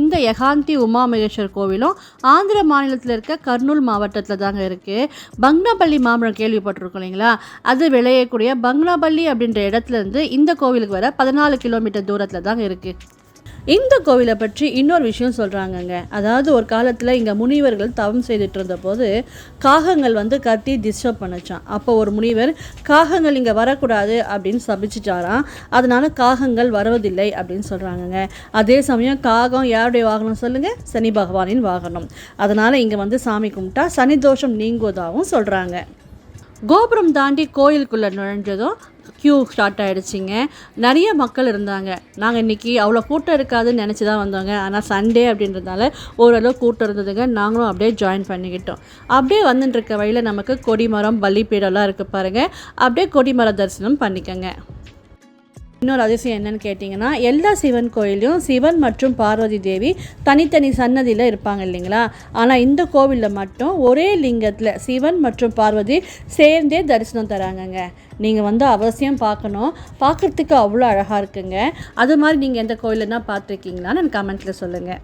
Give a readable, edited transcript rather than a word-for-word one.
இந்த யகாந்தி உமாமகேஸ்வர் கோவிலும் ஆந்திர மாநிலத்தில் இருக்க கர்னூல் மாவட்டத்தில் தாங்க இருக்குது. பங்கனப்பள்ளி மாம்பழம் கேள்விப்பட்டிருக்கோம் இல்லைங்களா, அது விளையக்கூடிய பங்கனப்பள்ளி அப்படின்ற இடத்துலேருந்து இந்த கோவிலுக்கு வர 14 கிலோமீட்டர் தூரத்தில் தாங்க இருக்குது. இந்த கோவிலை பற்றி இன்னொரு விஷயம் சொல்கிறாங்கங்க. அதாவது ஒரு காலத்தில் இங்கே முனிவர்கள் தவம் செய்துட்டு இருந்த போது காகங்கள் கத்தி டிஸ்டர்ப் பண்ணுச்சான். அப்போ ஒரு முனிவர் காகங்கள் இங்கே வரக்கூடாது அப்படின்னு சபிச்சிட்டாராம். அதனால் காகங்கள் வருவதில்லை அப்படின்னு சொல்கிறாங்கங்க. அதே சமயம் காகம் யாருடைய வாகனம் சொல்லுங்கள்? சனி பகவானின் வாகனம். அதனால் இங்கே சாமி கும்பிட்டா சனி தோஷம் நீங்குவதாகவும் சொல்கிறாங்க. கோபுரம் தாண்டி கோயிலுக்குள்ளே நுழைஞ்சதும் க்யூ ஸ்டார்ட் ஆகிடுச்சிங்க. நிறைய மக்கள் இருந்தாங்க. நாங்கள் இன்றைக்கி அவ்வளோ கூட்டம் இருக்காதுன்னு நினச்சி தான் வந்தோங்க. ஆனால் சண்டே அப்படின்றதுனால ஓரளவு கூட்டம் இருந்ததுங்க. நாங்களும் அப்படியே ஜாயின் பண்ணிக்கிட்டோம். அப்படியே வந்துட்டுருக்க வழியில் நமக்கு கொடிமரம் பள்ளிப்பீடெல்லாம் இருக்குது பாருங்கள். அப்படியே கொடிமர தரிசனம் பண்ணிக்கோங்க. இன்னொரு அதிசயம் என்னன்னு கேட்டிங்கன்னா, எல்லா சிவன் கோயிலையும் சிவன் மற்றும் பார்வதி தேவி தனித்தனி சன்னதியில் இருப்பாங்க இல்லைங்களா. ஆனால் இந்த கோவிலில் மட்டும் ஒரே லிங்கத்தில் சிவன் மற்றும் பார்வதி சேர்ந்தே தரிசனம் தராங்கங்க. நீங்கள் அவசியம் பார்க்கணும். பார்க்குறதுக்கு அவ்வளோ அழகாக இருக்குங்க. அது மாதிரி நீங்கள் எந்த கோயிலன்னா பார்த்துருக்கீங்களான்னு எனக்கு கமெண்ட்டில் சொல்லுங்கள்.